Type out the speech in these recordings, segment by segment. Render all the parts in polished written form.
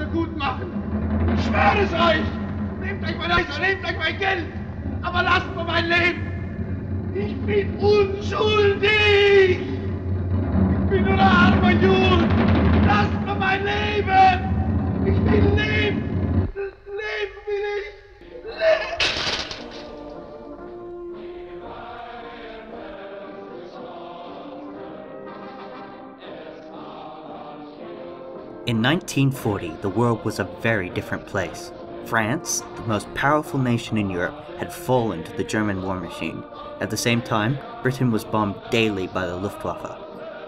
Hause gut machen. Ich schwöre es euch. Nehmt euch mein Häuser, nehmt euch mein Geld, aber lasst mir mein Leben. Ich bin unschuldig. Ich bin nur ein armer Jud. Lasst mir mein Leben. Ich will leben. Leben will ich. Leben. In 1940, the world was a very different place. France, the most powerful nation in Europe, had fallen to the German war machine. At the same time, Britain was bombed daily by the Luftwaffe.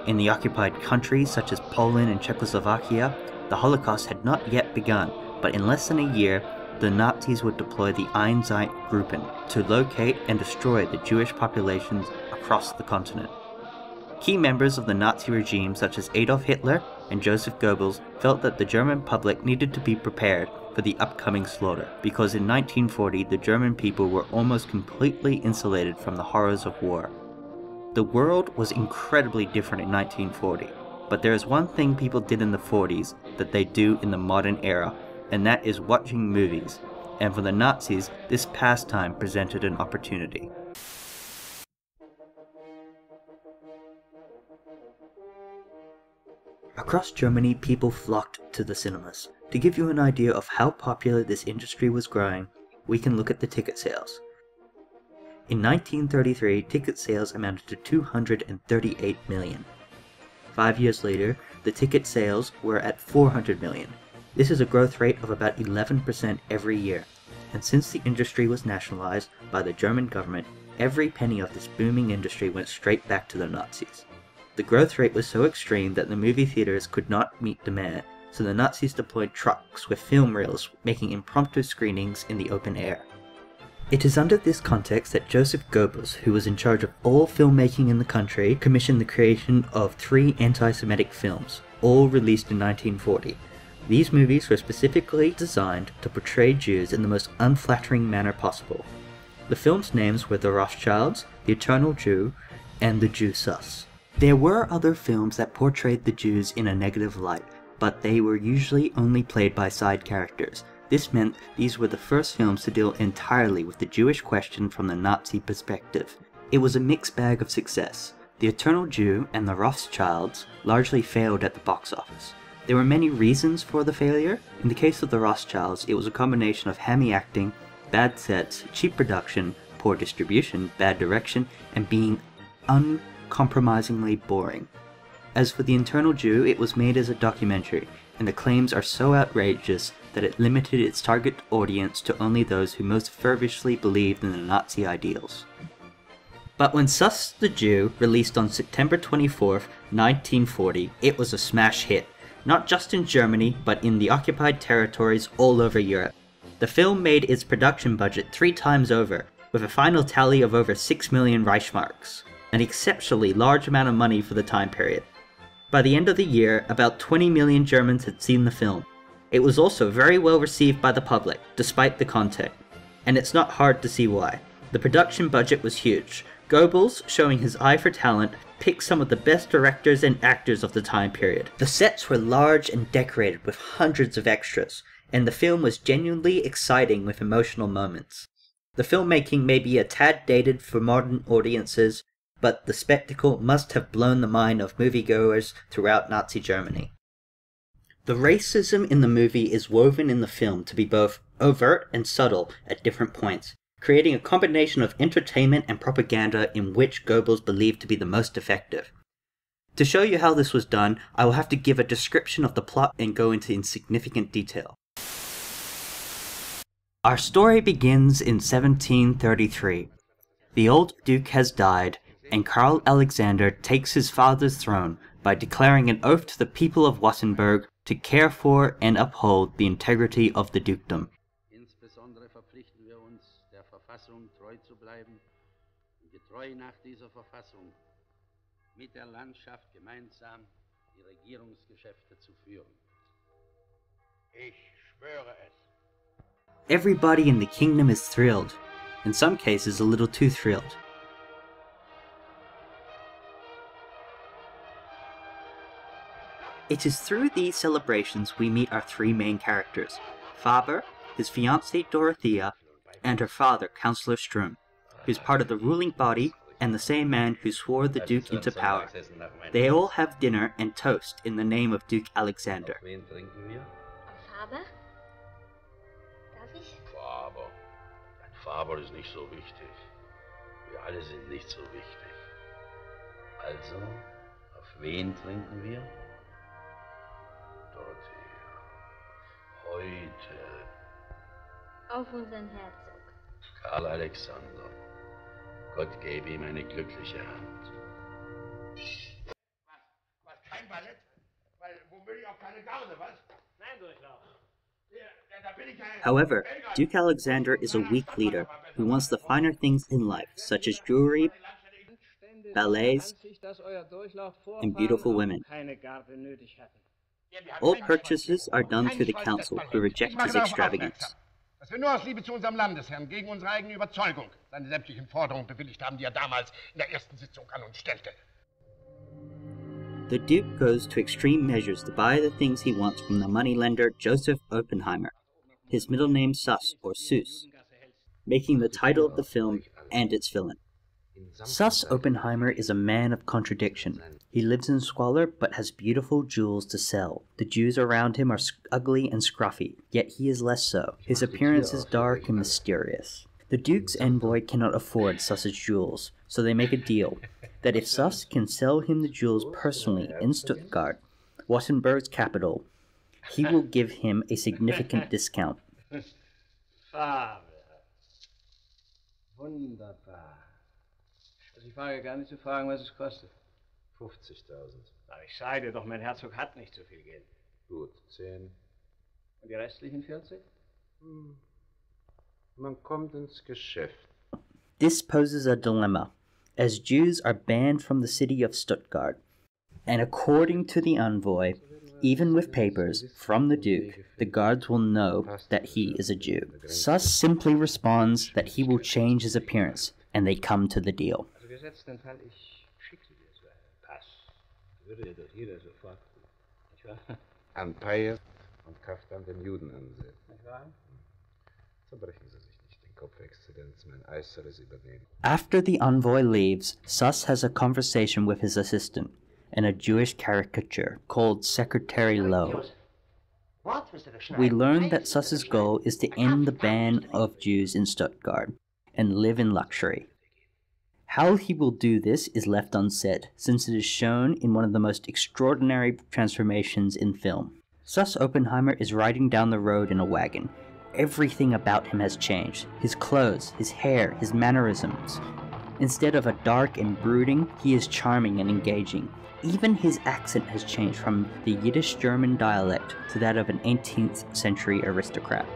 In the occupied countries such as Poland and Czechoslovakia, the Holocaust had not yet begun, but in less than a year, the Nazis would deploy the Einsatzgruppen to locate and destroy the Jewish populations across the continent. Key members of the Nazi regime such as Adolf Hitler and Joseph Goebbels felt that the German public needed to be prepared for the upcoming slaughter, because in 1940 the German people were almost completely insulated from the horrors of war. The world was incredibly different in 1940, but there is one thing people did in the 40s that they do in the modern era, and that is watching movies, and for the Nazis this pastime presented an opportunity. Across Germany, people flocked to the cinemas. To give you an idea of how popular this industry was growing, we can look at the ticket sales. In 1933, ticket sales amounted to 238 million. 5 years later, the ticket sales were at 400 million. This is a growth rate of about 11% every year, and since the industry was nationalized by the German government, every penny of this booming industry went straight back to the Nazis. The growth rate was so extreme that the movie theaters could not meet demand, so the Nazis deployed trucks with film reels, making impromptu screenings in the open air. It is under this context that Joseph Goebbels, who was in charge of all filmmaking in the country, commissioned the creation of 3 anti-Semitic films, all released in 1940. These movies were specifically designed to portray Jews in the most unflattering manner possible. The films' names were The Rothschilds, The Eternal Jew, and The Jew Suss. There were other films that portrayed the Jews in a negative light, but they were usually only played by side characters. This meant these were the first films to deal entirely with the Jewish question from the Nazi perspective. It was a mixed bag of success. The Eternal Jew and The Rothschilds largely failed at the box office. There were many reasons for the failure. In the case of The Rothschilds, it was a combination of hammy acting, bad sets, cheap production, poor distribution, bad direction, and being uncompromisingly boring. As for The Eternal Jew, it was made as a documentary, and the claims are so outrageous that it limited its target audience to only those who most fervently believed in the Nazi ideals. But when Suss the Jew released on September 24, 1940, it was a smash hit, not just in Germany, but in the occupied territories all over Europe. The film made its production budget 3 times over, with a final tally of over 6 million Reichsmarks, an exceptionally large amount of money for the time period. By the end of the year, about 20 million Germans had seen the film. It was also very well received by the public, despite the content, and it's not hard to see why. The production budget was huge. Goebbels, showing his eye for talent, picked some of the best directors and actors of the time period. The sets were large and decorated with hundreds of extras, and the film was genuinely exciting with emotional moments. The filmmaking may be a tad dated for modern audiences, but the spectacle must have blown the mind of moviegoers throughout Nazi Germany. The racism in the movie is woven in the film to be both overt and subtle at different points, creating a combination of entertainment and propaganda in which Goebbels believed to be the most effective. To show you how this was done, I will have to give a description of the plot and go into insignificant detail. Our story begins in 1733. The old Duke has died, and Karl Alexander takes his father's throne by declaring an oath to the people of Wassenberg to care for and uphold the integrity of the dukedom. Insbesondere verpflichten wir uns, der Verfassung treu zu bleiben und getreu nach dieser Verfassung mit der Landschaft gemeinsam die Regierungsgeschäfte zu führen. Ich schwöre es. Everybody in the kingdom is thrilled, in some cases a little too thrilled. It is through these celebrations we meet our three main characters, Faber, his fiancée Dorothea, and her father, Councillor Sturm, who's part of the ruling body and the same man who swore the Duke into power. They all have dinner and toast in the name of Duke Alexander. Faber? Darf ich? Faber. Ein Faber ist nicht so wichtig. Wir alle sind nicht so wichtig. Also, auf wen trinken wir? Dorothea. Heute. Auf unseren Herzog. Karl Alexander. Gott gebe ihm eine glückliche Hand. Was, kein Ballett? Weil, womöglich auch keine Garde, was? Nein, Durchlauf. However, Duke Alexander is a weak leader who wants the finer things in life, such as jewelry, ballets, and beautiful women. All purchases are done through the council, who reject his extravagance. Dass wir nur aus Liebe zu unserem Landesherrn gegen unsere eigene Überzeugung seine sämtlichen Forderungen bewilligt haben, die er damals in der ersten Sitzung an uns stellte. The Duke goes to extreme measures to buy the things he wants from the moneylender Joseph Oppenheimer, his middle name Suss or Suss, making the title of the film and its villain. Suss Oppenheimer is a man of contradiction. He lives in squalor but has beautiful jewels to sell. The Jews around him are ugly and scruffy, yet he is less so. His appearance is dark and mysterious. The Duke's envoy cannot afford Suss's jewels, so they make a deal that if Suss can sell him the jewels personally in Stuttgart, Wittenberg's capital, he will give him a significant discount. Wunderbar. Also ich wage gar nicht zu fragen, was es kostet. 50.000. Aber ich sage dir doch, mein Herzog hat nicht so viel Geld. Gut, 10. Und die restlichen 40? Man kommt ins Geschäft. This poses a dilemma, as Jews are banned from the city of Stuttgart, and according to the envoy, even with papers from the Duke, the guards will know that he is a Jew. Suss simply responds that he will change his appearance, and they come to the deal. Empire und Kaftan den Juden ansehen. Zerbrechen Sie sich nicht den Kopf, Exzellenz, mein Äußeres übernehmen. After the envoy leaves, Suss has a conversation with his assistant and a Jewish caricature called Secretary Lowe. We learn that Suss's goal is to end the ban of Jews in Stuttgart and live in luxury. How he will do this is left unsaid, since it is shown in one of the most extraordinary transformations in film. Suss Oppenheimer is riding down the road in a wagon. Everything about him has changed. His clothes, his hair, his mannerisms. Instead of a dark and brooding, he is charming and engaging. Even his accent has changed from the Yiddish-German dialect to that of an 18th century aristocrat.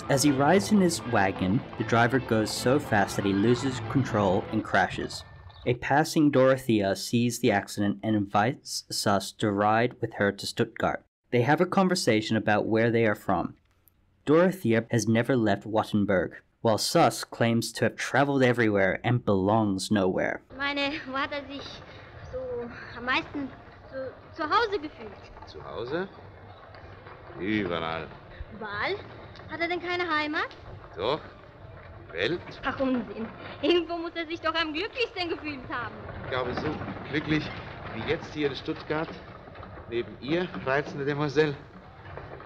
As he rides in his wagon, the driver goes so fast that he loses control and crashes. A passing Dorothea sees the accident and invites Suss to ride with her to Stuttgart. They have a conversation about where they are from. Dorothea has never left Wittenberg, while Suss claims to have traveled everywhere and belongs nowhere. Meine, wo hat sich so am meisten so zu Hause gefühlt? Zu Hause? Überall. Überall? Hat denn keine Heimat? Doch. Welt? Ach, Unsinn. Irgendwo muss sich doch am glücklichsten gefühlt haben. Ich glaube, so glücklich wie jetzt hier in Stuttgart, neben ihr, reizende Demoiselle.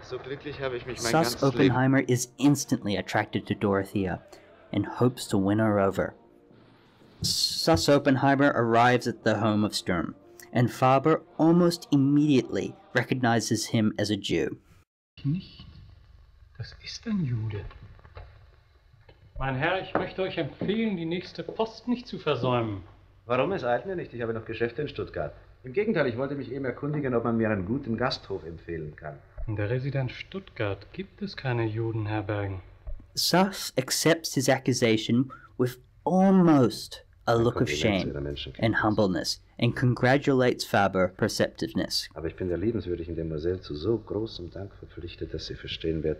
So glücklich habe ich mich mein ganzes Suss Oppenheimer is instantly attracted to Dorothea and hopes to win her over. Suss Oppenheimer arrives at the home of Sturm, and Faber almost immediately recognizes him as a Jew. Nicht. Das ist ein Jude. Mein Herr, ich möchte euch empfehlen, die nächste Post nicht zu versäumen. Warum? Es eilt mir nicht. Ich habe noch Geschäfte in Stuttgart. Im Gegenteil, ich wollte mich eben erkundigen, ob man mir einen guten Gasthof empfehlen kann. In der Residenz Stuttgart gibt es keine Judenherbergen. Suss accepts his accusation with almost a look of shame and humbleness, and congratulates Faber perceptiveness. Aber ich bin der liebenswürdigen Demoiselle zu so großem Dank verpflichtet, dass sie verstehen wird,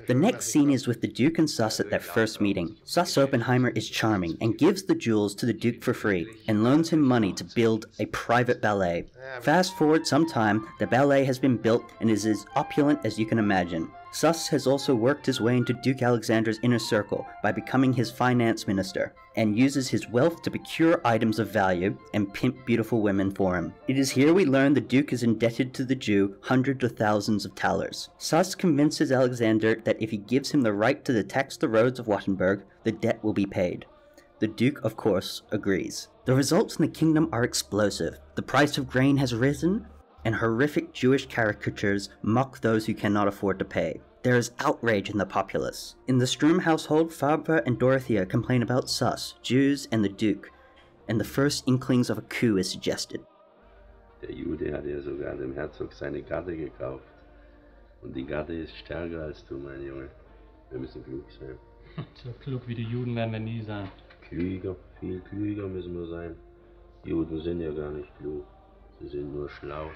The next scene is with the Duke and Suss at their first meeting. Suss Oppenheimer is charming and gives the jewels to the Duke for free and loans him money to build a private ballet. Fast forward some time, the ballet has been built and is as opulent as you can imagine. Suss has also worked his way into Duke Alexander's inner circle by becoming his finance minister, and uses his wealth to procure items of value and pimp beautiful women for him. It is here we learn the Duke is indebted to the Jew hundreds of thousands of thalers. Suss convinces Alexander that if he gives him the right to tax the roads of Wittenberg, the debt will be paid. The Duke, of course, agrees. The results in the kingdom are explosive. The price of grain has risen, and horrific Jewish caricatures mock those who cannot afford to pay. There is outrage in the populace. In the Sturm household, Faber and Dorothea complain about Suss, Jews, and the Duke, and the first inklings of a coup is suggested. Der Jude hat ja sogar dem Herzog seine Garde gekauft. Und die Garde ist stärker als du, mein Junge. Wir müssen klug sein. So klug wie die Juden werden wir nie sein. Klüger, viel klüger müssen wir sein. Juden sind ja gar nicht klug. Sie sind nur schlau.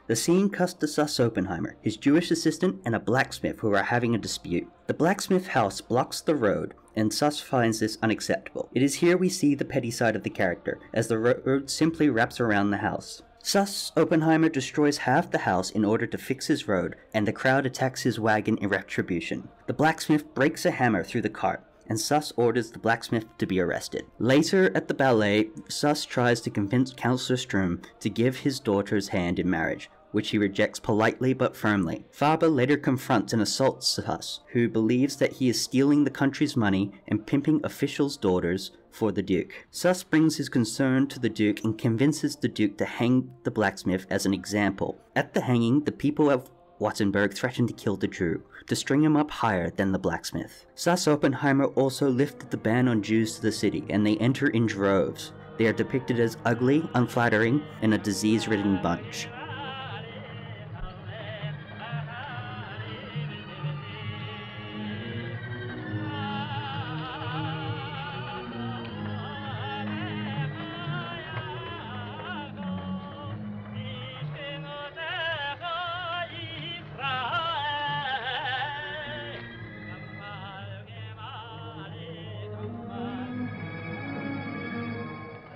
The scene cuts to Suss Oppenheimer, his Jewish assistant, and a blacksmith who are having a dispute. The blacksmith house blocks the road, and Suss finds this unacceptable. It is here we see the petty side of the character, as the road simply wraps around the house. Suss Oppenheimer destroys half the house in order to fix his road, and the crowd attacks his wagon in retribution. The blacksmith breaks a hammer through the cart, and Suss orders the blacksmith to be arrested. Later at the ballet, Suss tries to convince Councillor Sturm to give his daughter's hand in marriage, which he rejects politely but firmly. Faber later confronts and assaults Suss, who believes that he is stealing the country's money and pimping officials' daughters for the Duke. Suss brings his concern to the Duke and convinces the Duke to hang the blacksmith as an example. At the hanging, the people of Wittenberg threaten to kill the Jew, to string him up higher than the blacksmith. Suss Oppenheimer also lifted the ban on Jews to the city, and they enter in droves. They are depicted as ugly, unflattering, and a disease-ridden bunch.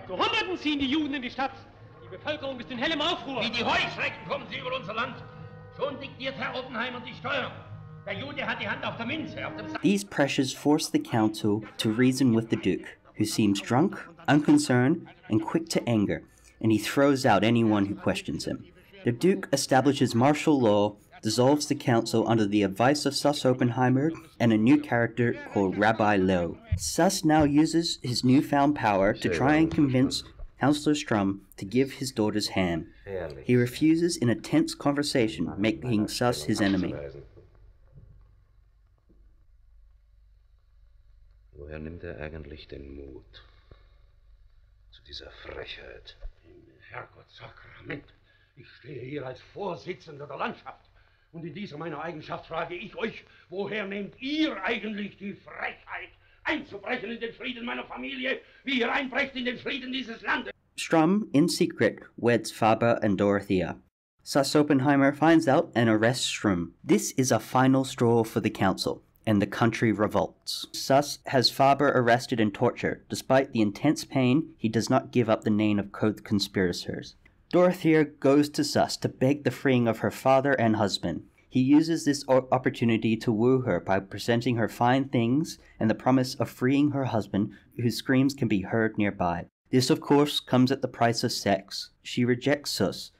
Zu Hunderten ziehen die Juden in die Stadt. Die Bevölkerung ist in hellem Aufruhr. Wie die Heuschrecken kommen sie über unser Land. Schon diktiert Herr Oppenheimer die Steuern. Der Jude hat die Hand auf der Münze, auf dem These pressures force the council to reason with the Duke, who seems drunk, unconcerned, and quick to anger, and he throws out anyone who questions him. The Duke establishes martial law, dissolves the council under the advice of Suss Oppenheimer and a new character called Rabbi Lowe. Suss now uses his newfound power to try and convince Councillor Sturm to give his daughter's hand. He refuses in a tense conversation, making Suss his enemy. Woher nimmt eigentlich den Mut zu dieser Frechheit? Herrgottssakrament, ich stehe hier als Vorsitzender der Landschaft. Und in dieser meiner Eigenschaft frage ich euch, woher nehmt ihr eigentlich die Frechheit, einzubrechen in den Frieden meiner Familie, wie ihr einbrecht in den Frieden dieses Landes? Sturm, in secret, weds Faber and Dorothea. Suss Oppenheimer finds out and arrests Sturm. This is a final straw for the council, and the country revolts. Suss has Faber arrested and tortured. Despite the intense pain, he does not give up the name of co-conspirators. Dorothea goes to Suss to beg the freeing of her father and husband. He uses this opportunity to woo her by presenting her fine things and the promise of freeing her husband, whose screams can be heard nearby. This, of course, comes at the price of sex. She rejects Suss,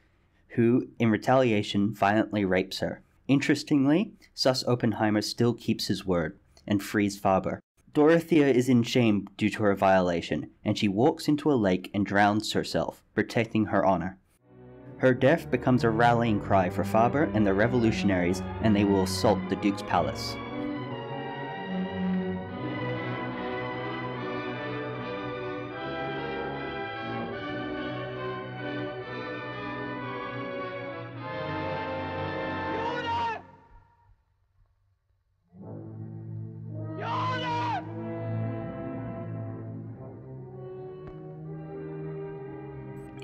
who, in retaliation, violently rapes her. Interestingly, Suss Oppenheimer still keeps his word and frees Faber. Dorothea is in shame due to her violation, and she walks into a lake and drowns herself, protecting her honor. Her death becomes a rallying cry for Faber and the revolutionaries, and they will assault the Duke's palace.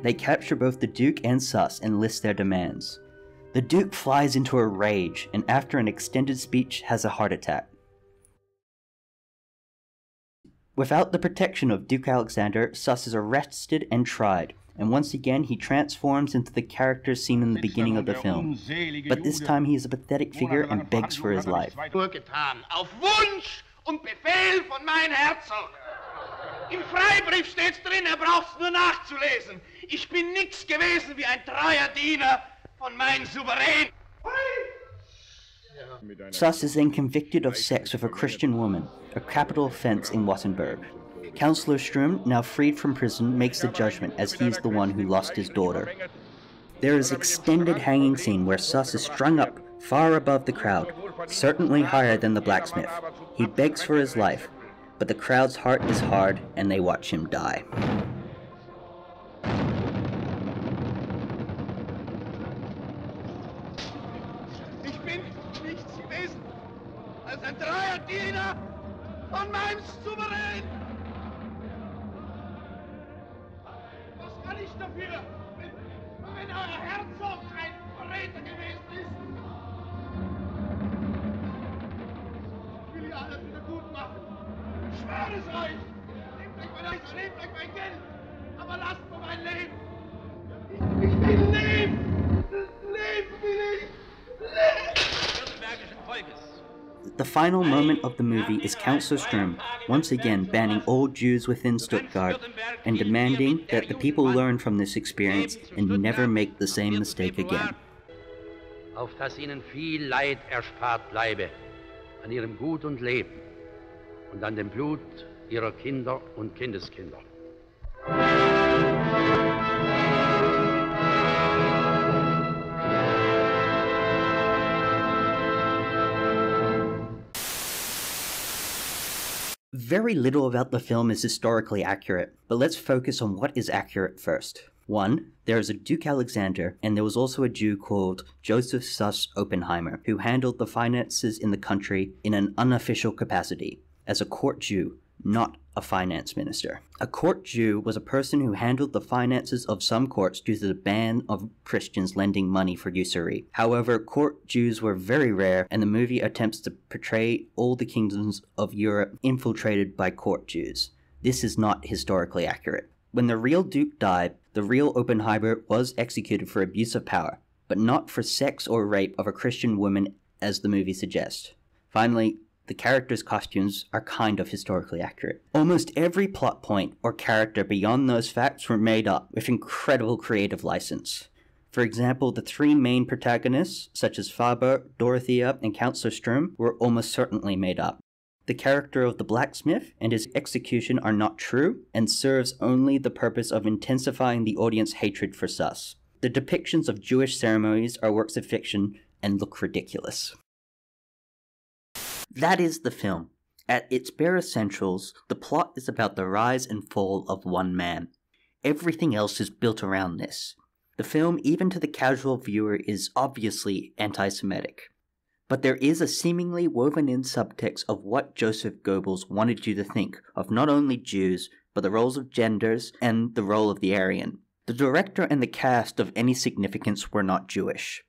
They capture both the Duke and Suss and list their demands. The Duke flies into a rage and after an extended speech has a heart attack. Without the protection of Duke Alexander, Suss is arrested and tried, and once again he transforms into the character seen in the beginning of the film. But this time he is a pathetic figure and begs for his life. Nur getan, auf Wunsch und Befehl von mein Herzog. Im Freibrief steht's drin, braucht's nur nachzulesen. Ich bin nix gewesen wie ein treuer Diener von mein Souverän. Suss is then convicted of sex with a Christian woman, a capital offense in Wittenberg. Councillor Strum, now freed from prison, makes the judgment as he is the one who lost his daughter. There is an extended hanging scene where Suss is strung up far above the crowd, certainly higher than the blacksmith. He begs for his life, but the crowd's heart is hard and they watch him die. Ich bin nichts gewesen als ein treuer Diener von meinem Souverän. Was kann ich dafür, wenn euer Herzog ein Verräter gewesen ist? Ich will ja alles wieder gut machen. Ich schwöre es euch. Nehmt euch mein Eis, nehmt euch mein Geld, aber lasst mir mein Leben. Ich will leben. Leben will ich. The final moment of the movie is Councillor Strum once again banning all Jews within Stuttgart and demanding that the people learn from this experience and never make the same mistake again. Auf dass ihnen viel Leid erspart bleibe, an ihrem Gut und Leben und an dem Blut ihrer Kinder und Kindeskinder. Very little about the film is historically accurate, but let's focus on what is accurate first. 1. There is a Duke Alexander, and there was also a Jew called Joseph Suss Oppenheimer, who handled the finances in the country in an unofficial capacity, as a court Jew, not a finance minister. A court Jew was a person who handled the finances of some courts due to the ban of Christians lending money for usury. However, court Jews were very rare, and the movie attempts to portray all the kingdoms of Europe infiltrated by court Jews. This is not historically accurate. When the real Duke died, the real Oppenheimer was executed for abuse of power, but not for sex or rape of a Christian woman as the movie suggests. Finally, the characters' costumes are kind of historically accurate. Almost every plot point or character beyond those facts were made up with incredible creative license. For example, the three main protagonists, such as Faber, Dorothea, and Councillor Strum, were almost certainly made up. The character of the blacksmith and his execution are not true and serves only the purpose of intensifying the audience hatred for Suss. The depictions of Jewish ceremonies are works of fiction and look ridiculous. That is the film. At its bare essentials, the plot is about the rise and fall of one man. Everything else is built around this. The film, even to the casual viewer, is obviously anti-Semitic. But there is a seemingly woven-in subtext of what Joseph Goebbels wanted you to think of not only Jews, but the roles of genders and the role of the Aryan. The director and the cast of any significance were not Jewish.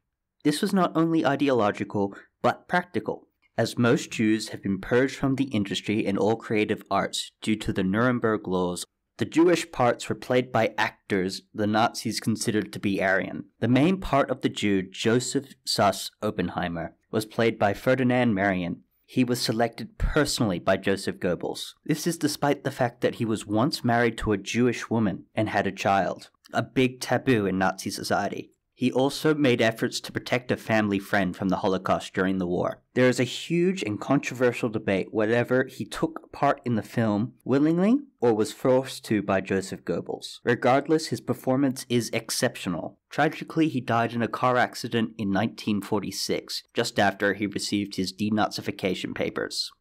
This was not only ideological, but practical, as most Jews have been purged from the industry and all creative arts due to the Nuremberg laws. The Jewish parts were played by actors the Nazis considered to be Aryan. The main part of the Jew, Joseph Suss Oppenheimer, was played by Ferdinand Marion. He was selected personally by Joseph Goebbels. This is despite the fact that he was once married to a Jewish woman and had a child, a big taboo in Nazi society. He also made efforts to protect a family friend from the Holocaust during the war. There is a huge and controversial debate whether he took part in the film willingly or was forced to by Joseph Goebbels. Regardless, his performance is exceptional. Tragically, he died in a car accident in 1946, just after he received his denazification papers.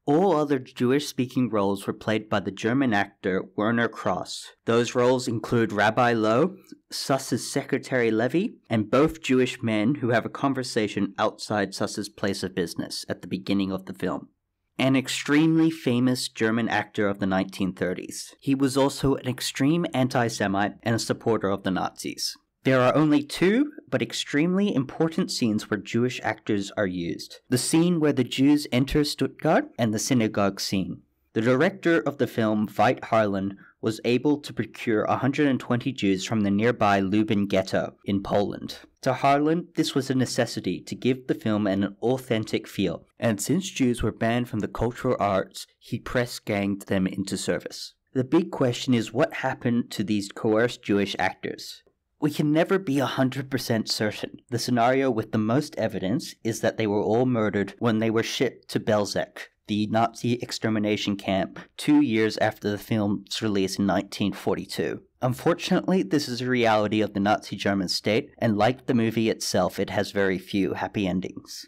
All other Jewish-speaking roles were played by the German actor Werner Kross. Those roles include Rabbi Lowe, Suss's secretary Levy, and both Jewish men who have a conversation outside Suss's place of business at the beginning of the film. An extremely famous German actor of the 1930s. He was also an extreme anti-Semite and a supporter of the Nazis. There are only two, but extremely important scenes where Jewish actors are used. The scene where the Jews enter Stuttgart and the synagogue scene. The director of the film, Veit Harlan, was able to procure 120 Jews from the nearby Lublin ghetto in Poland. To Harlan, this was a necessity to give the film an authentic feel, and since Jews were banned from the cultural arts, he press-ganged them into service. The big question is what happened to these coerced Jewish actors? We can never be 100% certain. The scenario with the most evidence is that they were all murdered when they were shipped to Belzec, the Nazi extermination camp, 2 years after the film's release in 1942. Unfortunately, this is a reality of the Nazi German state, and like the movie itself, it has very few happy endings.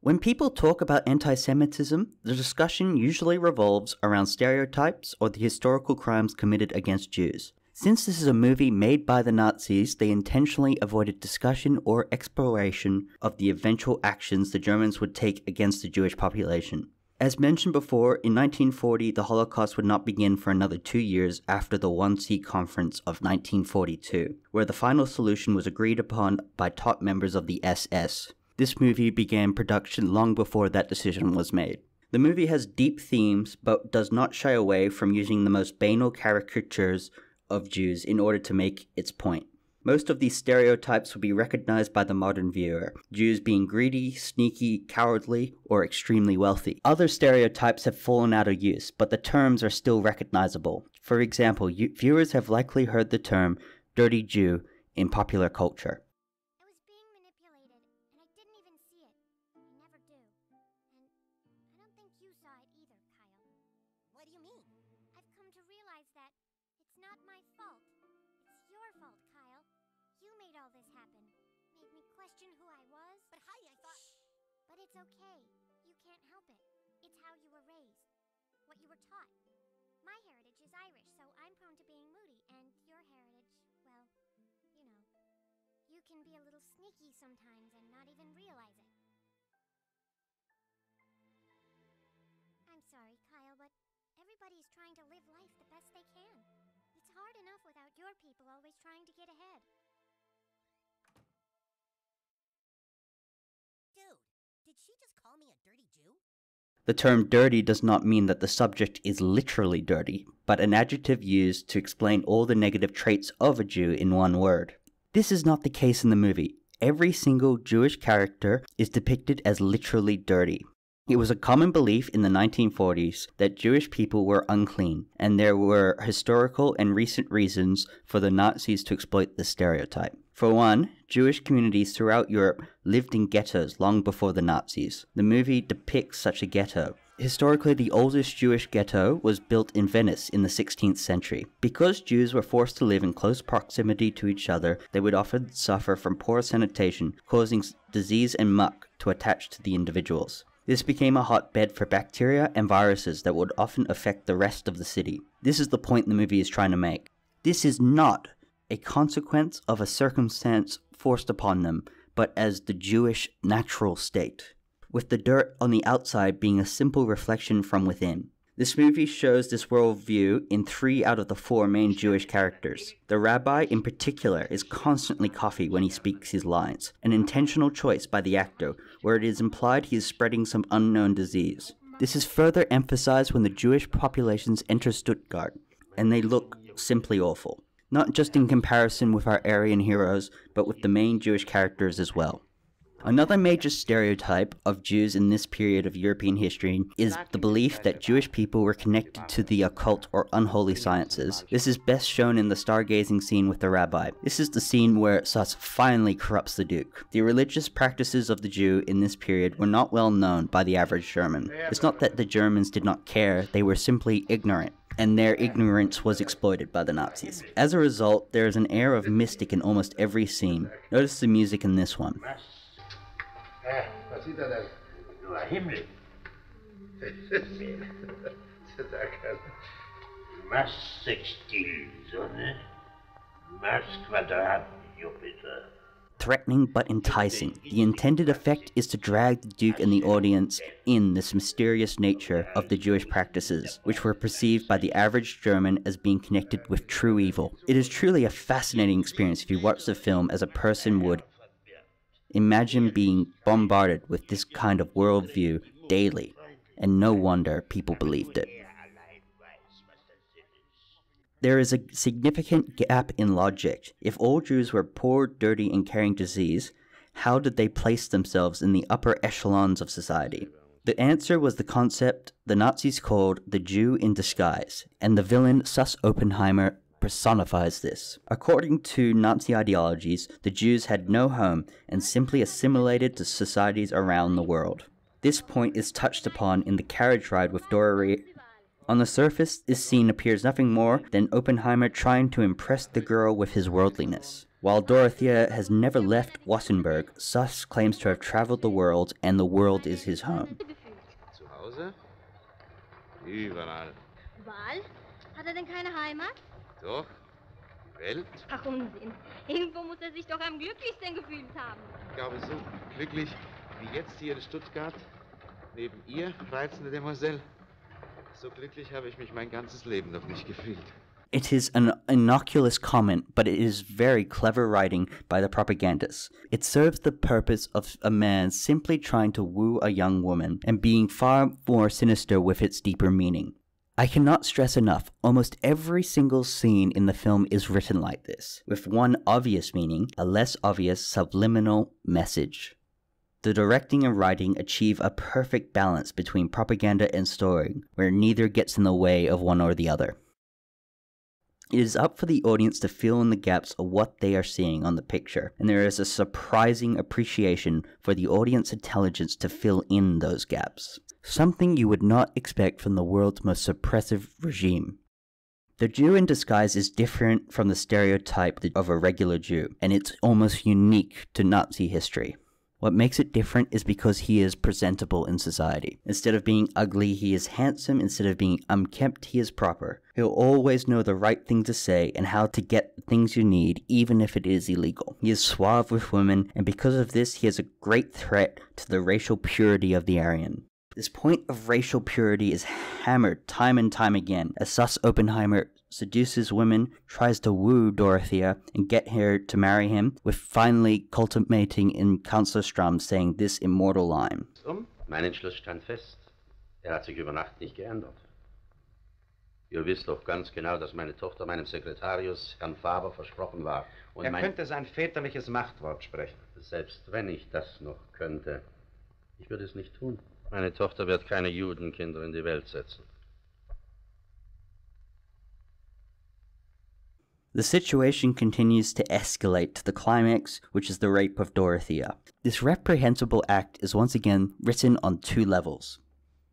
When people talk about anti-Semitism, the discussion usually revolves around stereotypes or the historical crimes committed against Jews. Since this is a movie made by the Nazis, they intentionally avoided discussion or exploration of the eventual actions the Germans would take against the Jewish population. As mentioned before, in 1940, the Holocaust would not begin for another 2 years after the Wannsee Conference of 1942, where the final solution was agreed upon by top members of the SS. This movie began production long before that decision was made. The movie has deep themes, but does not shy away from using the most banal caricatures of Jews in order to make its point. Most of these stereotypes will be recognized by the modern viewer, Jews being greedy, sneaky, cowardly, or extremely wealthy. Other stereotypes have fallen out of use, but the terms are still recognizable. For example, viewers have likely heard the term dirty Jew in popular culture. I was being manipulated, and I didn't even see it. I never do. And I don't think you saw it either, Kyle. What do you mean? I've come to realize that it's not my fault. It's your fault, Kyle. You made all this happen. Made me question who I was. But Heidi, I thought... But it's okay. You can't help it. It's how you were raised. What you were taught. My heritage is Irish, so I'm prone to being moody, and your heritage, well, you know. You can be a little sneaky sometimes and not even realize it. I'm sorry, Kyle, but everybody's trying to live life the best they can. It's hard enough without your people always trying to get ahead. Dude, did she just call me a dirty Jew? The term dirty does not mean that the subject is literally dirty, but an adjective used to explain all the negative traits of a Jew in one word. This is not the case in the movie. Every single Jewish character is depicted as literally dirty. It was a common belief in the 1940s that Jewish people were unclean, and there were historical and recent reasons for the Nazis to exploit this stereotype. For one, Jewish communities throughout Europe lived in ghettos long before the Nazis. The movie depicts such a ghetto. Historically, the oldest Jewish ghetto was built in Venice in the 16th century. Because Jews were forced to live in close proximity to each other, they would often suffer from poor sanitation, causing disease and muck to attach to the individuals. This became a hotbed for bacteria and viruses that would often affect the rest of the city. This is the point the movie is trying to make. This is not a consequence of a circumstance forced upon them, but as the Jewish natural state, with the dirt on the outside being a simple reflection from within. This movie shows this worldview in 3 out of the 4 main Jewish characters. The rabbi in particular is constantly coughing when he speaks his lines, an intentional choice by the actor, where it is implied he is spreading some unknown disease. This is further emphasized when the Jewish populations enter Stuttgart, and they look simply awful. Not just in comparison with our Aryan heroes, but with the main Jewish characters as well. Another major stereotype of Jews in this period of European history is the belief that Jewish people were connected to the occult or unholy sciences. This is best shown in the stargazing scene with the rabbi. This is the scene where Suss finally corrupts the Duke. The religious practices of the Jew in this period were not well known by the average German. It's not that the Germans did not care, they were simply ignorant, and their ignorance was exploited by the Nazis. As a result, there is an air of mystic in almost every scene. Notice the music in this one. Was sieht er denn? Nur Himmel. Maß Sextil, Sonne, Maß Quadrat, Jupiter. threatening but enticing. The intended effect is to drag the Duke and the audience in this mysterious nature of the Jewish practices, which were perceived by the average German as being connected with true evil. It is truly a fascinating experience if you watch the film as a person would. Imagine being bombarded with this kind of worldview daily, and no wonder people believed it. There is a significant gap in logic. If all Jews were poor, dirty, and carrying disease, how did they place themselves in the upper echelons of society? The answer was the concept the Nazis called the Jew in disguise, and the villain Suss Oppenheimer personifies this. According to Nazi ideologies, the Jews had no home and simply assimilated to societies around the world. This point is touched upon in the carriage ride with Dorothea. On the surface, this scene appears nothing more than Oppenheimer trying to impress the girl with his worldliness. While Dorothea has never left Wassenberg, Suss claims to have traveled the world, and the world is his home. Zu Hause? Überall. Wahl? Hat denn keine Heimat? Doch. Die Welt? Ach, Unsinn. Irgendwo muss sich doch am glücklichsten gefühlt haben. Ich glaube, so glücklich wie jetzt hier in Stuttgart, neben ihr, reizende Demoiselle. So glücklich habe ich mich mein ganzes Leben noch nicht gefühlt. It is an innocuous comment, but it is very clever writing by the propagandists. It serves the purpose of a man simply trying to woo a young woman, and being far more sinister with its deeper meaning. I cannot stress enough, almost every single scene in the film is written like this, with one obvious meaning, a less obvious subliminal message. The directing and writing achieve a perfect balance between propaganda and story, where neither gets in the way of one or the other. It is up for the audience to fill in the gaps of what they are seeing on the picture, and there is a surprising appreciation for the audience intelligence to fill in those gaps. Something you would not expect from the world's most suppressive regime. The Jew in disguise is different from the stereotype of a regular Jew, and it's almost unique to Nazi history. What makes it different is because he is presentable in society. Instead of being ugly, he is handsome. Instead of being unkempt, he is proper. He'll always know the right thing to say and how to get the things you need, even if it is illegal. He is suave with women, and because of this, he is a great threat to the racial purity of the Aryan. This point of racial purity is hammered time and time again, as Suss Oppenheimer seduces women, tries to woo Dorothea, and get her to marry him, with finally culminating in Kanzler Strahm saying this immortal line. Mein Entschluss stand fest. Hat sich über Nacht nicht geändert. Ihr wisst doch ganz genau, dass meine Tochter meinem Sekretarius, Herrn Faber, versprochen war. Und könnte sein väterliches Machtwort sprechen. Selbst wenn ich das noch könnte, ich würde es nicht tun. Meine Tochter wird keine Judenkinder in die Welt setzen. The situation continues to escalate to the climax, which is the rape of Dorothea. This reprehensible act is once again written on two levels.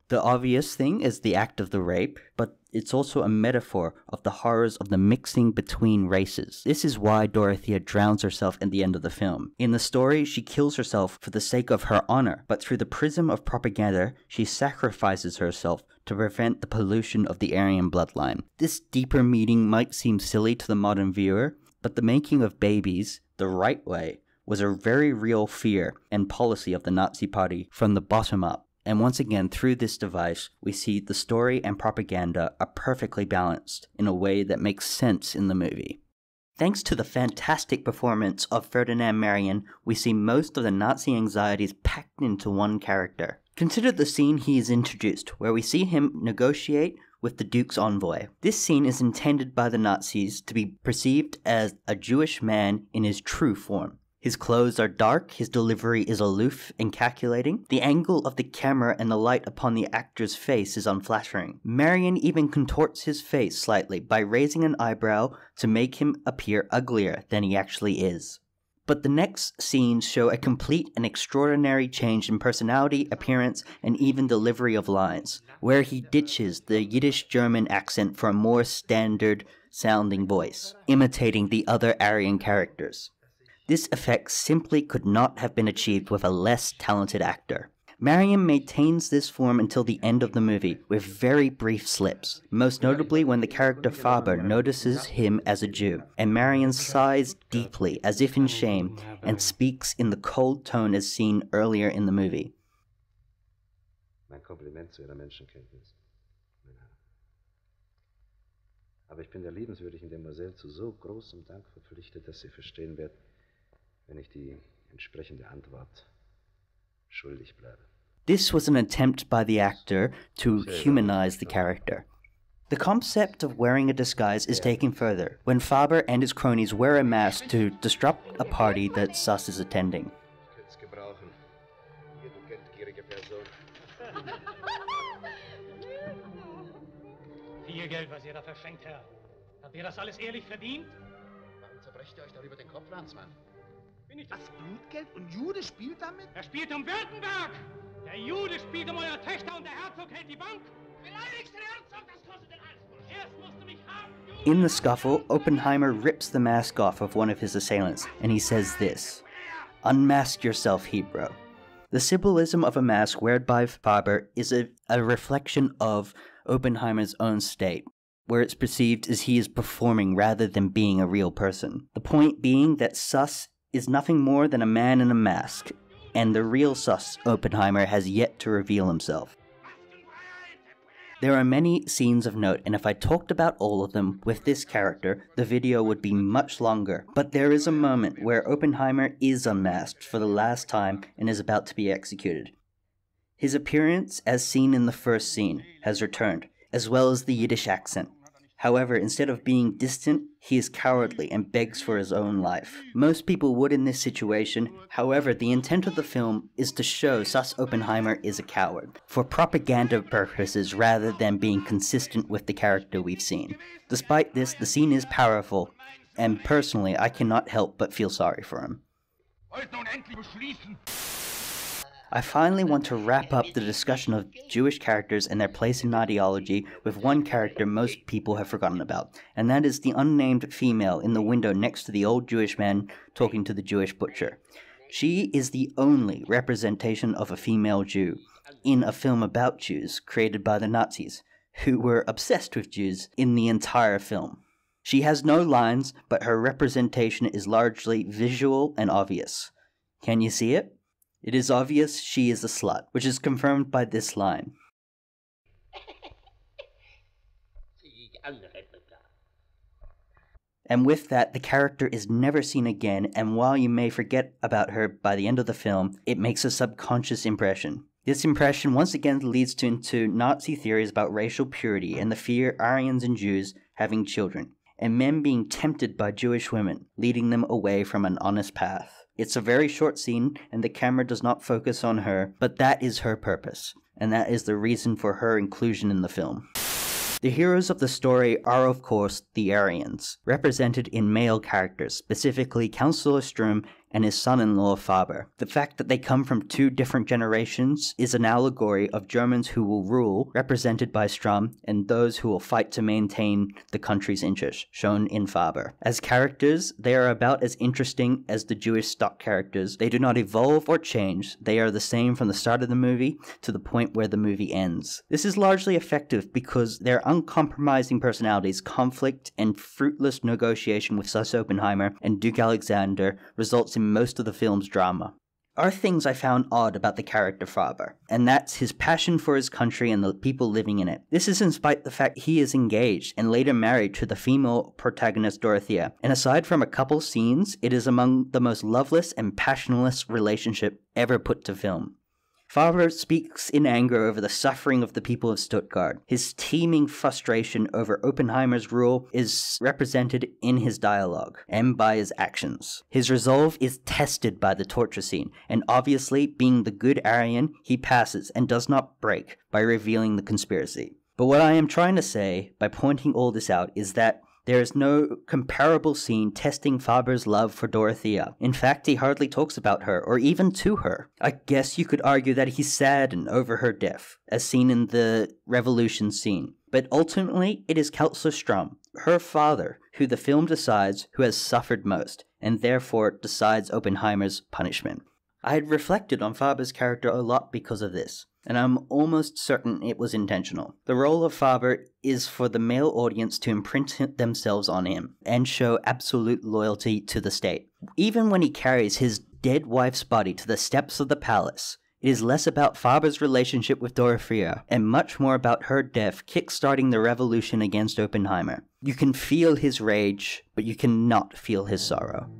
The obvious thing is the act of the rape, but it's also a metaphor of the horrors of the mixing between races. This is why Dorothea drowns herself at the end of the film. In the story, she kills herself for the sake of her honor, but through the prism of propaganda, she sacrifices herself to prevent the pollution of the Aryan bloodline. This deeper meaning might seem silly to the modern viewer, but the making of babies the right way was a very real fear and policy of the Nazi Party from the bottom up. And once again, through this device, we see the story and propaganda are perfectly balanced in a way that makes sense in the movie. Thanks to the fantastic performance of Ferdinand Marion, we see most of the Nazi anxieties packed into one character. Consider the scene he is introduced, where we see him negotiate with the Duke's envoy. This scene is intended by the Nazis to be perceived as a Jewish man in his true form. His clothes are dark, his delivery is aloof and calculating. The angle of the camera and the light upon the actor's face is unflattering. Marion even contorts his face slightly by raising an eyebrow to make him appear uglier than he actually is. But the next scenes show a complete and extraordinary change in personality, appearance, and even delivery of lines, where he ditches the Yiddish-German accent for a more standard-sounding voice, imitating the other Aryan characters. This effect simply could not have been achieved with a less talented actor. Marion maintains this form until the end of the movie, with very brief slips, most notably when the character Faber notices him as a Jew, and Marion sighs deeply, as if in shame, and speaks in the cold tone as seen earlier in the movie. Mein Kompliment zu Ihrer Menschenkenntnis. Aber ich bin der liebenswürdigen Demoiselle zu so großem Dank verpflichtet, dass sie verstehen wird, wenn ich die entsprechende Antwort schuldig bleibe. This was an attempt by the actor to humanize the character. The concept of wearing a disguise is taken further when Faber and his cronies wear a mask to disrupt a party that Suss is attending. Viel Geld, was ihr da verschenkt, Herr. Habt ihr das alles ehrlich verdient? Warum zerbrecht ihr euch darüber den Kopf, Landsmann? Bin ich Was, Blutgeld? Und Jude spielt damit? Er spielt um Württemberg! Der Jude spielt um eure Töchter und der Herzog hält die Bank! Beleidigst den Herzog, das kostet den Anspruch! Erst musst du mich haben, Jude! In the scuffle, Oppenheimer rips the mask off of one of his assailants, and he says this: "Unmask yourself, Hebrew." The symbolism of a mask worn by Faber is a reflection of Oppenheimer's own state, where it's perceived as he is performing rather than being a real person. The point being that Suss is nothing more than a man in a mask, and the real Suss Oppenheimer has yet to reveal himself. There are many scenes of note, and if I talked about all of them with this character, the video would be much longer. But there is a moment where Oppenheimer is unmasked for the last time and is about to be executed. His appearance, as seen in the first scene, has returned, as well as the Yiddish accent. However, instead of being distant, he is cowardly and begs for his own life. Most people would in this situation. However, the intent of the film is to show Suss Oppenheimer is a coward, for propaganda purposes rather than being consistent with the character we've seen. Despite this, the scene is powerful, and personally, I cannot help but feel sorry for him. I finally want to wrap up the discussion of Jewish characters and their place in ideology with one character most people have forgotten about, and that is the unnamed female in the window next to the old Jewish man talking to the Jewish butcher. She is the only representation of a female Jew in a film about Jews created by the Nazis, who were obsessed with Jews in the entire film. She has no lines, but her representation is largely visual and obvious. Can you see it? It is obvious she is a slut, which is confirmed by this line. And with that, the character is never seen again, and while you may forget about her by the end of the film, it makes a subconscious impression. This impression once again leads into Nazi theories about racial purity and the fear Aryans and Jews having children, and men being tempted by Jewish women, leading them away from an honest path. It's a very short scene, and the camera does not focus on her, but that is her purpose, and that is the reason for her inclusion in the film. The heroes of the story are, of course, the Aryans, represented in male characters, specifically Councillor Sturm and his son-in-law Faber. The fact that they come from two different generations is an allegory of Germans who will rule, represented by Sturm, and those who will fight to maintain the country's interests, shown in Faber. As characters, they are about as interesting as the Jewish stock characters. They do not evolve or change. They are the same from the start of the movie to the point where the movie ends. This is largely effective because their uncompromising personalities, conflict, and fruitless negotiation with Suss Oppenheimer and Duke Alexander results in most of the film's drama. Are things I found odd about the character Faber, and that's his passion for his country and the people living in it. This is in spite of the fact he is engaged and later married to the female protagonist Dorothea, and aside from a couple scenes, it is among the most loveless and passionless relationship ever put to film. Faber speaks in anger over the suffering of the people of Stuttgart. His teeming frustration over Oppenheimer's rule is represented in his dialogue and by his actions. His resolve is tested by the torture scene, and obviously, being the good Aryan, he passes and does not break by revealing the conspiracy. But what I am trying to say by pointing all this out is that there is no comparable scene testing Faber's love for Dorothea. In fact, he hardly talks about her, or even to her. I guess you could argue that he's saddened over her death, as seen in the Revolution scene. But ultimately, it is Councillor Sturm, her father, who the film decides who has suffered most, and therefore decides Oppenheimer's punishment. I had reflected on Faber's character a lot because of this, and I'm almost certain it was intentional. The role of Faber is for the male audience to imprint themselves on him and show absolute loyalty to the state. Even when he carries his dead wife's body to the steps of the palace, it is less about Faber's relationship with Dorothea and much more about her death kickstarting the revolution against Oppenheimer. You can feel his rage, but you cannot feel his sorrow.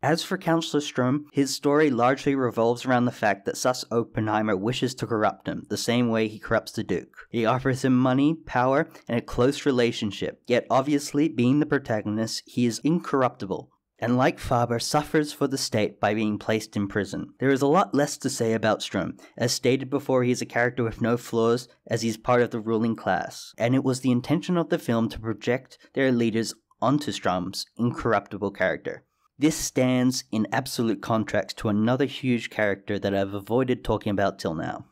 As for Councillor Strom, his story largely revolves around the fact that Suss Oppenheimer wishes to corrupt him, the same way he corrupts the Duke. He offers him money, power, and a close relationship, yet obviously, being the protagonist, he is incorruptible, and like Faber, suffers for the state by being placed in prison. There is a lot less to say about Strom. As stated before, he is a character with no flaws, as he is part of the ruling class, and it was the intention of the film to project their leaders onto Strom's incorruptible character. This stands in absolute contrast to another huge character that I've avoided talking about till now.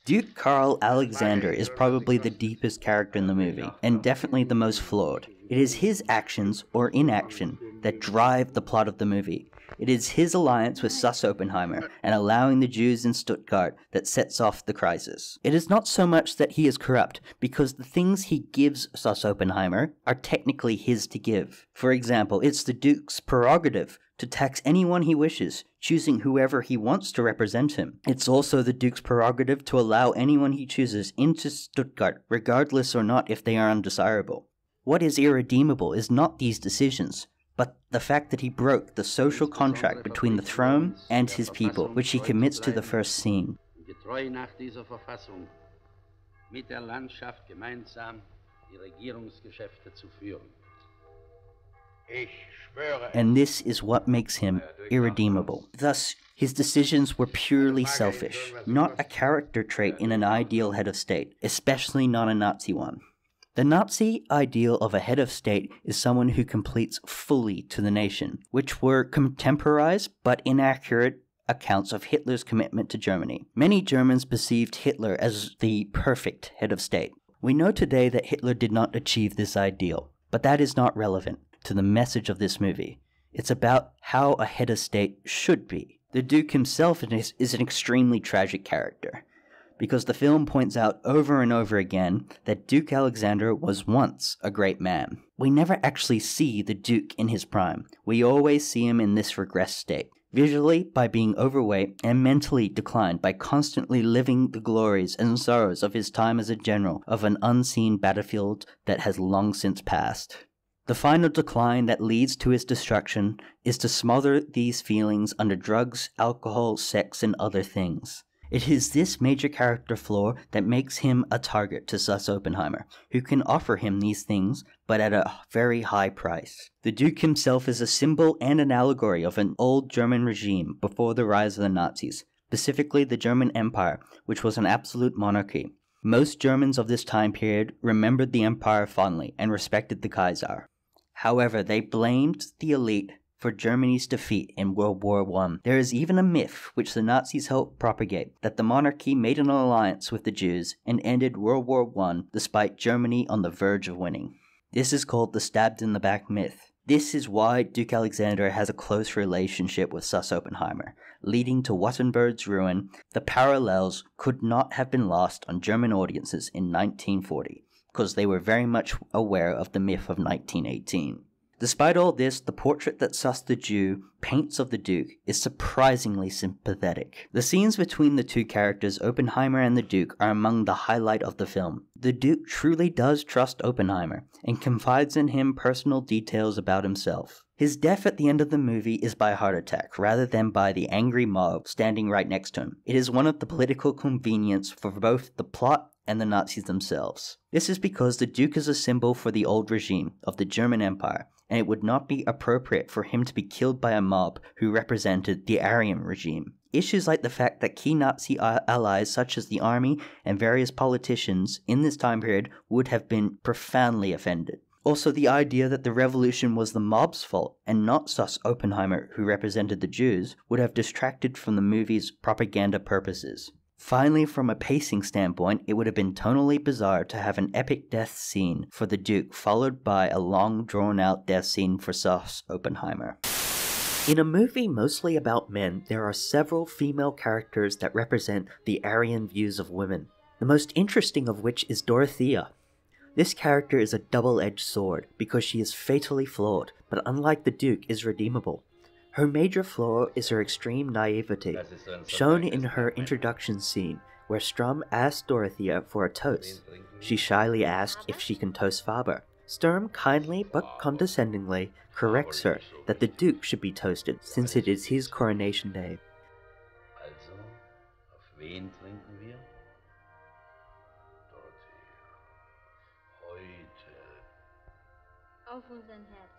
Duke Karl Alexander is probably the deepest character in the movie, and definitely the most flawed. It is his actions, or inaction, that drive the plot of the movie. It is his alliance with Suss Oppenheimer and allowing the Jews in Stuttgart that sets off the crisis. It is not so much that he is corrupt, because the things he gives Suss Oppenheimer are technically his to give. For example, it's the Duke's prerogative to tax anyone he wishes, choosing whoever he wants to represent him. It's also the Duke's prerogative to allow anyone he chooses into Stuttgart, regardless or not if they are undesirable. What is irredeemable is not these decisions, but the fact that he broke the social contract between the throne and his people, which he commits to the first scene. Getreu nach dieser Verfassung, mit der Landschaft gemeinsam die Regierungsgeschäfte zu führen. And this is what makes him irredeemable. Thus, his decisions were purely selfish, not a character trait in an ideal head of state, especially not a Nazi one. The Nazi ideal of a head of state is someone who completes fully to the nation, which were contemporized but inaccurate accounts of Hitler's commitment to Germany. Many Germans perceived Hitler as the perfect head of state. We know today that Hitler did not achieve this ideal, but that is not relevant to the message of this movie. It's about how a head of state should be. The Duke himself is an extremely tragic character, because the film points out over and over again that Duke Alexander was once a great man. We never actually see the Duke in his prime. We always see him in this regressed state, visually by being overweight and mentally declined by constantly living the glories and sorrows of his time as a general of an unseen battlefield that has long since passed. The final decline that leads to his destruction is to smother these feelings under drugs, alcohol, sex, and other things. It is this major character flaw that makes him a target to Suss Oppenheimer, who can offer him these things, but at a very high price. The Duke himself is a symbol and an allegory of an old German regime before the rise of the Nazis, specifically the German Empire, which was an absolute monarchy. Most Germans of this time period remembered the empire fondly and respected the Kaiser. However, they blamed the elite for Germany's defeat in World War I. There is even a myth, which the Nazis helped propagate, that the monarchy made an alliance with the Jews and ended World War I despite Germany on the verge of winning. This is called the stabbed in the back myth. This is why Duke Alexander has a close relationship with Suss Oppenheimer, leading to Wittenberg's ruin. The parallels could not have been lost on German audiences in 1940, because they were very much aware of the myth of 1918. Despite all this, the portrait that Suss the Jew paints of the Duke is surprisingly sympathetic. The scenes between the two characters, Oppenheimer and the Duke, are among the highlight of the film. The Duke truly does trust Oppenheimer, and confides in him personal details about himself. His death at the end of the movie is by heart attack, rather than by the angry mob standing right next to him. It is one of the political convenience for both the plot and the Nazis themselves. This is because the Duke is a symbol for the old regime of the German Empire, and it would not be appropriate for him to be killed by a mob who represented the Aryan regime. Issues like the fact that key Nazi allies such as the army and various politicians in this time period would have been profoundly offended. Also, the idea that the revolution was the mob's fault and not Suss Oppenheimer, who represented the Jews, would have distracted from the movie's propaganda purposes. Finally, from a pacing standpoint, it would have been tonally bizarre to have an epic death scene for the Duke, followed by a long, drawn-out death scene for Suss Oppenheimer. In a movie mostly about men, there are several female characters that represent the Aryan views of women, the most interesting of which is Dorothea. This character is a double-edged sword, because she is fatally flawed, but unlike the Duke, is redeemable. Her major flaw is her extreme naivety, shown in her introduction scene, where Sturm asks Dorothea for a toast. She shyly asks if she can toast Faber. Sturm kindly but condescendingly corrects her that the Duke should be toasted, since it is his coronation day. Also, auf wen trinken wir? Dorothea. Heute. Auf unseren Herzog.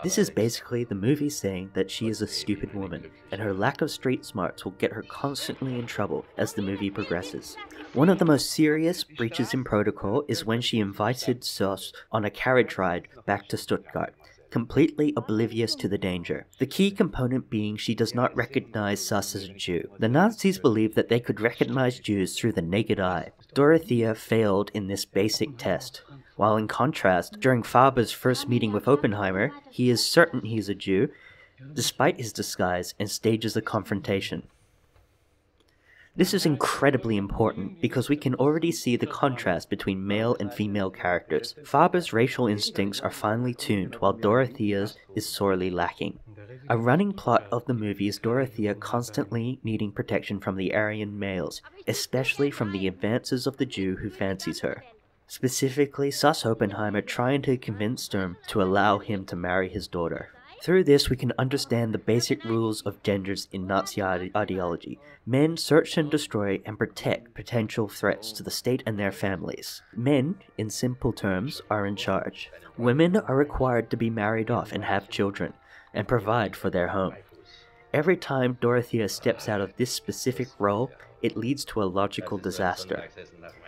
This is basically the movie saying that she is a stupid woman, and her lack of street smarts will get her constantly in trouble as the movie progresses. One of the most serious breaches in protocol is when she invited Suss on a carriage ride back to Stuttgart, completely oblivious to the danger. The key component being she does not recognize Suss as a Jew. The Nazis believed that they could recognize Jews through the naked eye. Dorothea failed in this basic test. While in contrast, during Faber's first meeting with Oppenheimer, he is certain he is a Jew, despite his disguise, and stages a confrontation. This is incredibly important because we can already see the contrast between male and female characters. Faber's racial instincts are finely tuned, while Dorothea's is sorely lacking. A running plot of the movie is Dorothea constantly needing protection from the Aryan males, especially from the advances of the Jew who fancies her. Specifically, Suss Oppenheimer trying to convince Sturm to allow him to marry his daughter. Through this, we can understand the basic rules of genders in Nazi ideology. Men search and destroy and protect potential threats to the state and their families. Men, in simple terms, are in charge. Women are required to be married off and have children, and provide for their home. Every time Dorothea steps out of this specific role, it leads to a logical disaster.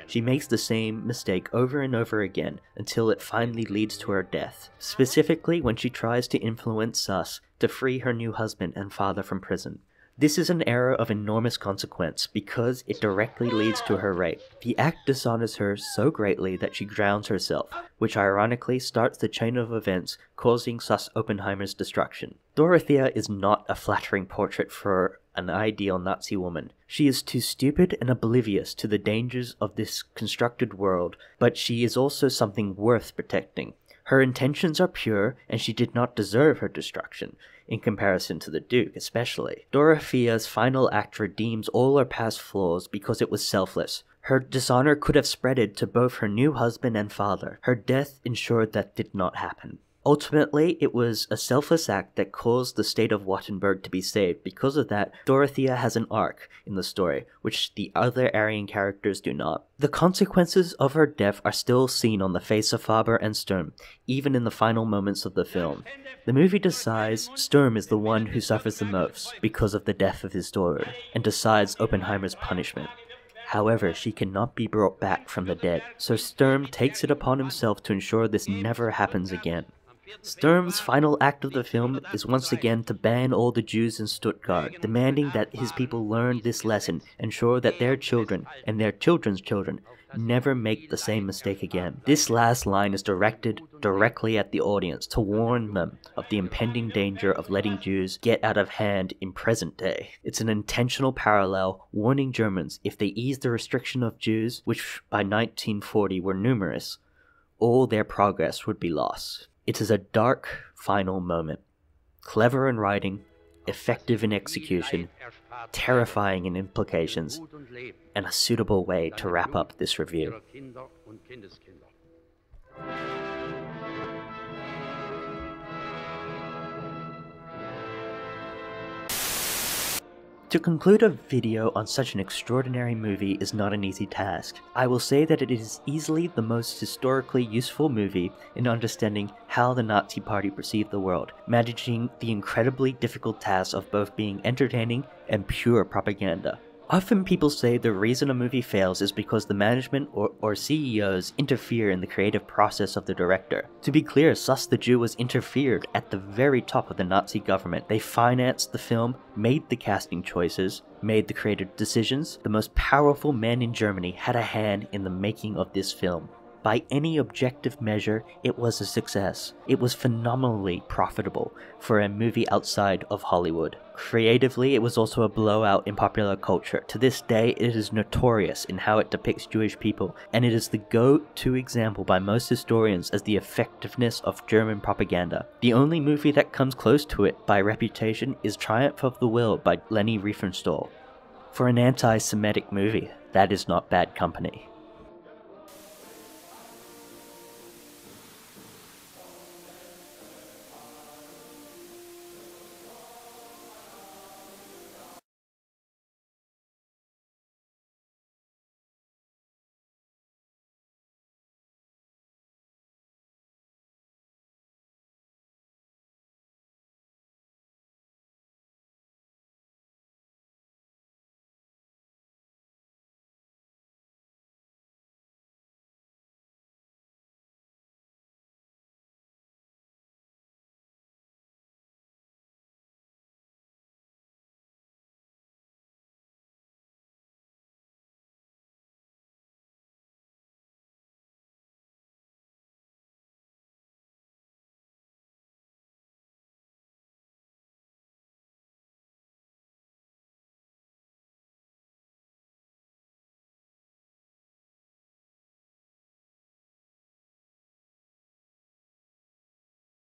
She makes the same mistake over and over again until it finally leads to her death, specifically when she tries to influence Suss to free her new husband and father from prison. This is an error of enormous consequence because it directly leads to her rape. The act dishonors her so greatly that she drowns herself, which ironically starts the chain of events causing Suss Oppenheimer's destruction. Dorothea is not a flattering portrait for an ideal Nazi woman. She is too stupid and oblivious to the dangers of this constructed world, but she is also something worth protecting. Her intentions are pure, and she did not deserve her destruction, in comparison to the Duke especially. Dorothea's final act redeems all her past flaws because it was selfless. Her dishonor could have spreaded to both her new husband and father. Her death ensured that did not happen. Ultimately, it was a selfless act that caused the state of Wittenberg to be saved. Because of that, Dorothea has an arc in the story, which the other Aryan characters do not. The consequences of her death are still seen on the face of Faber and Sturm, even in the final moments of the film. The movie decides Sturm is the one who suffers the most because of the death of his daughter, and decides Oppenheimer's punishment. However, she cannot be brought back from the dead, so Sturm takes it upon himself to ensure this never happens again. Sturm's final act of the film is once again to ban all the Jews in Stuttgart, demanding that his people learn this lesson, ensure that their children and their children's children never make the same mistake again. This last line is directed directly at the audience to warn them of the impending danger of letting Jews get out of hand in present day. It's an intentional parallel warning Germans if they ease the restriction of Jews, which by 1940 were numerous, all their progress would be lost. It is a dark, final moment. Clever in writing, effective in execution, terrifying in implications, and a suitable way to wrap up this review. To conclude a video on such an extraordinary movie is not an easy task. I will say that it is easily the most historically useful movie in understanding how the Nazi Party perceived the world, managing the incredibly difficult task of both being entertaining and pure propaganda. Often people say the reason a movie fails is because the management or CEOs interfere in the creative process of the director. To be clear, Suss the Jew was interfered at the very top of the Nazi government. They financed the film, made the casting choices, made the creative decisions. The most powerful men in Germany had a hand in the making of this film. By any objective measure, it was a success. It was phenomenally profitable for a movie outside of Hollywood. Creatively, it was also a blowout in popular culture. To this day, it is notorious in how it depicts Jewish people, and it is the go-to example by most historians as the effectiveness of German propaganda. The only movie that comes close to it by reputation is Triumph of the Will by Leni Riefenstahl. For an anti-Semitic movie, that is not bad company.